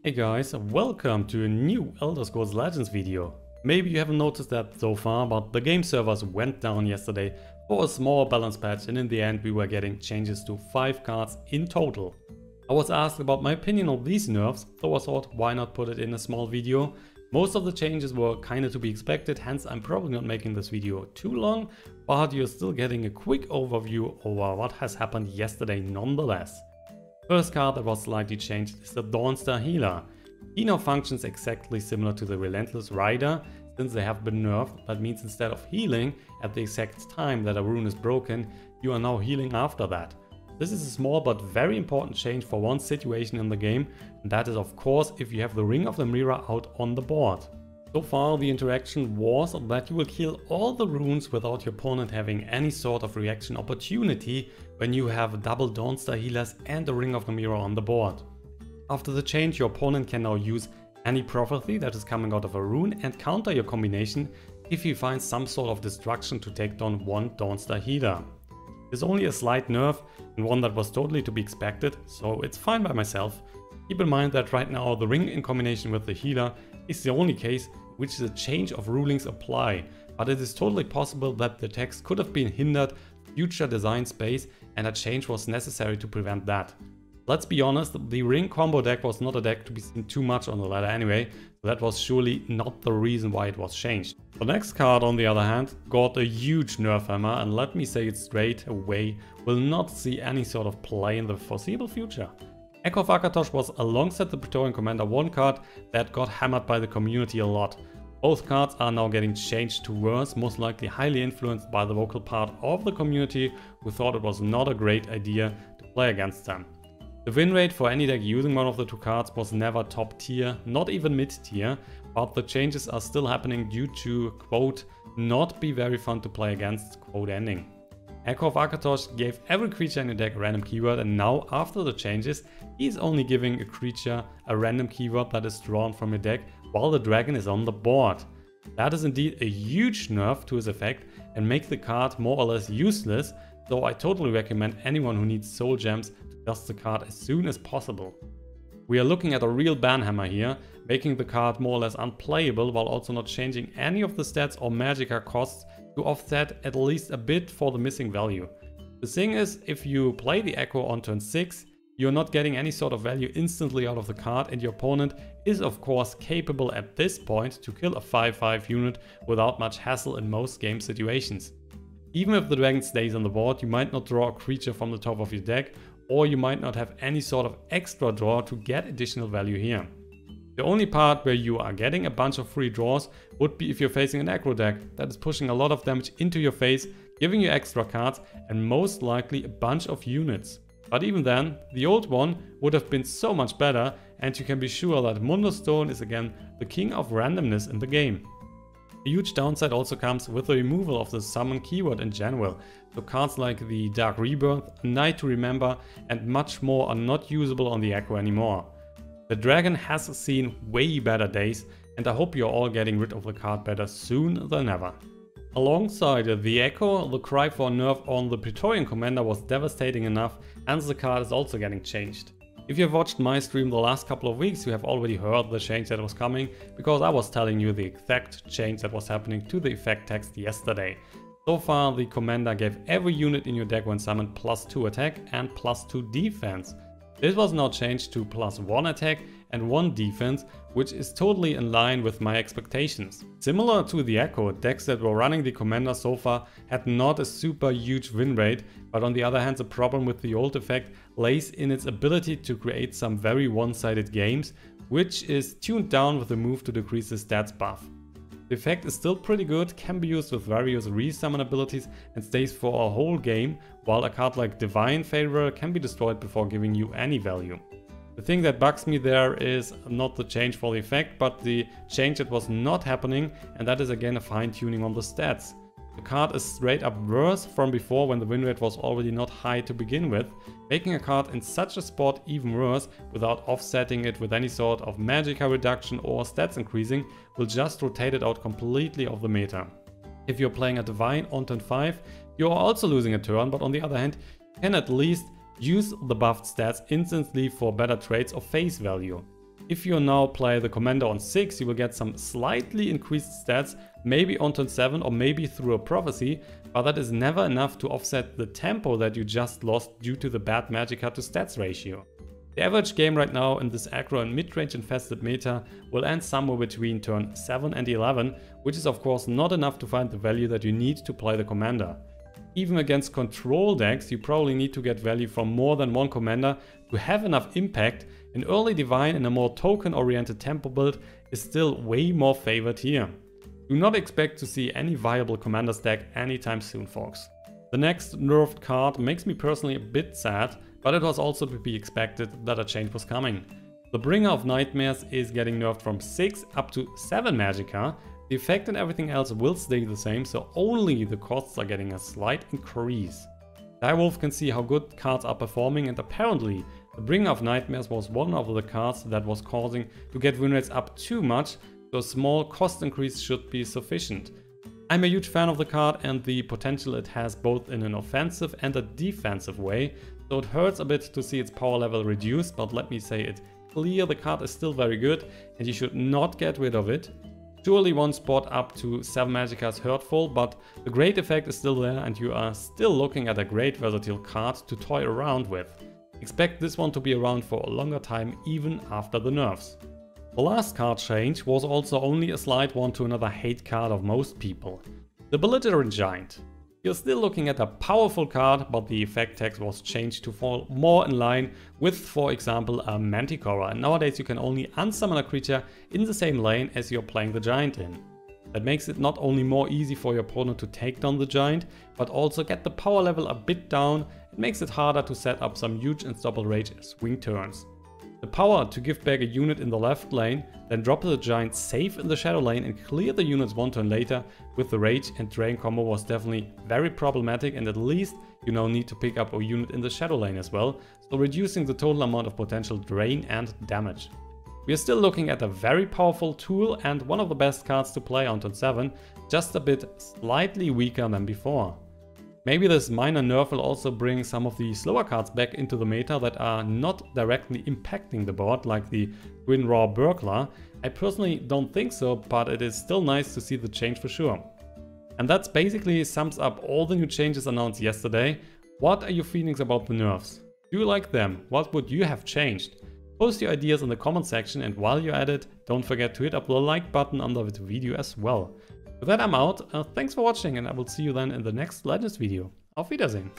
Hey guys, welcome to a new Elder Scrolls Legends video. Maybe you haven't noticed that so far, but the game servers went down yesterday for a small balance patch, and in the end we were getting changes to 5 cards in total. I was asked about my opinion on these nerfs, so I thought why not put it in a small video. Most of the changes were kinda to be expected, hence I'm probably not making this video too long, but you're still getting a quick overview over what has happened yesterday nonetheless. First card that was slightly changed is the Dawnstar Healer. He now functions exactly similar to the Relentless Rider. Since they have been nerfed, that means instead of healing at the exact time that a rune is broken, you are now healing after that. This is a small but very important change for one situation in the game, and that is of course if you have the Ring of the Mirror out on the board. So far the interaction was that you will kill all the runes without your opponent having any sort of reaction opportunity when you have double Dawnstar Healers and the Ring of the Mirror on the board. After the change, your opponent can now use any prophecy that is coming out of a rune and counter your combination if he finds some sort of destruction to take down one Dawnstar Healer. It's only a slight nerf and one that was totally to be expected, so it's fine by myself. Keep in mind that right now the ring in combination with the healer is the only case which the change of rulings apply, but it is totally possible that the text could have been hindered future design space and a change was necessary to prevent that. Let's be honest, the ring combo deck was not a deck to be seen too much on the ladder anyway, so that was surely not the reason why it was changed. The next card on the other hand got a huge nerf hammer, and let me say it straight away, will not see any sort of play in the foreseeable future. Echo of Akatosh was alongside the Praetorian Commander one card that got hammered by the community a lot. Both cards are now getting changed to worse, most likely highly influenced by the vocal part of the community who thought it was not a great idea to play against them. The win rate for any deck using one of the two cards was never top tier, not even mid tier, but the changes are still happening due to, quote, not be very fun to play against, quote ending. Echo of Akatosh gave every creature in your deck a random keyword, and now after the changes he is only giving a creature a random keyword that is drawn from your deck while the dragon is on the board. That is indeed a huge nerf to his effect and make the card more or less useless, so I totally recommend anyone who needs soul gems to dust the card as soon as possible. We are looking at a real banhammer here, making the card more or less unplayable while also not changing any of the stats or magicka costs to offset at least a bit for the missing value. The thing is, if you play the Echo on turn 6, you're not getting any sort of value instantly out of the card, and your opponent is of course capable at this point to kill a 5/5 unit without much hassle in most game situations. Even if the dragon stays on the board, you might not draw a creature from the top of your deck, or you might not have any sort of extra draw to get additional value here. The only part where you are getting a bunch of free draws would be if you're facing an aggro deck that is pushing a lot of damage into your face, giving you extra cards and most likely a bunch of units. But even then, the old one would have been so much better, and you can be sure that Mundo Stone is again the king of randomness in the game. A huge downside also comes with the removal of the summon keyword in general, so cards like the Dark Rebirth, Night to Remember and much more are not usable on the Echo anymore. The dragon has seen way better days, and I hope you're all getting rid of the card better soon than ever. Alongside the Echo, the cry for a nerf on the Praetorian Commander was devastating enough, and the card is also getting changed. If you have watched my stream the last couple of weeks, you have already heard the change that was coming, because I was telling you the exact change that was happening to the effect text yesterday. So far, the Commander gave every unit in your deck when summoned +2 attack and +2 defense. This was now changed to +1 attack and 1 defense, which is totally in line with my expectations. Similar to the Echo, decks that were running the Commander so far had not a super huge win rate, but on the other hand the problem with the old effect lays in its ability to create some very one-sided games, which is tuned down with the move to decrease the stats buff. The effect is still pretty good, can be used with various resummon abilities and stays for a whole game, while a card like Divine Favorer can be destroyed before giving you any value. The thing that bugs me there is not the change for the effect, but the change that was not happening, and that is again a fine tuning on the stats. The card is straight up worse from before when the win rate was already not high to begin with. Making a card in such a spot even worse without offsetting it with any sort of magicka reduction or stats increasing will just rotate it out completely of the meta. If you're playing a Divine on turn 5, you're also losing a turn, but on the other hand, you can at least use the buffed stats instantly for better trades of face value. If you now play the Commander on 6, you will get some slightly increased stats, maybe on turn 7 or maybe through a prophecy, but that is never enough to offset the tempo that you just lost due to the bad Magicka to stats ratio. The average game right now in this aggro and mid-range infested meta will end somewhere between turn 7 and 11, which is of course not enough to find the value that you need to play the Commander. Even against control decks, you probably need to get value from more than one Commander to have enough impact. An early Divine in a more token-oriented tempo build is still way more favored here. Do not expect to see any viable Commander stack anytime soon, folks. The next nerfed card makes me personally a bit sad, but it was also to be expected that a change was coming. The Bringer of Nightmares is getting nerfed from 6 up to 7 Magicka. The effect and everything else will stay the same, so only the costs are getting a slight increase. Direwolf can see how good cards are performing, and apparently the Bringer of Nightmares was one of the cards that was causing to get win rates up too much, so a small cost increase should be sufficient. I'm a huge fan of the card and the potential it has both in an offensive and a defensive way, so it hurts a bit to see its power level reduced, but let me say it clear, the card is still very good and you should not get rid of it. Surely one spot up to 7 Magicka is hurtful, but the great effect is still there and you are still looking at a great versatile card to toy around with. Expect this one to be around for a longer time even after the nerfs. The last card change was also only a slight one to another hate card of most people. The Belligerent Giant. You're still looking at a powerful card, but the effect text was changed to fall more in line with, for example, a Manticore, and nowadays you can only unsummon a creature in the same lane as you're playing the Giant in. That makes it not only more easy for your opponent to take down the Giant, but also get the power level a bit down. It makes it harder to set up some huge unstoppable rage swing turns. The power to give back a unit in the left lane, then drop the Giant safe in the shadow lane and clear the units one turn later with the Rage and Drain combo was definitely very problematic, and at least you now need to pick up a unit in the shadow lane as well, so reducing the total amount of potential drain and damage. We are still looking at a very powerful tool and one of the best cards to play on turn 7, just a bit slightly weaker than before. Maybe this minor nerf will also bring some of the slower cards back into the meta that are not directly impacting the board, like the Twin Raw Burglar. I personally don't think so, but it is still nice to see the change for sure. And that's basically sums up all the new changes announced yesterday. What are your feelings about the nerfs? Do you like them? What would you have changed? Post your ideas in the comment section, and while you're at it, don't forget to hit up the like button under the video as well. With that, I'm out. Thanks for watching, and I will see you then in the next Legends video. Auf Wiedersehen!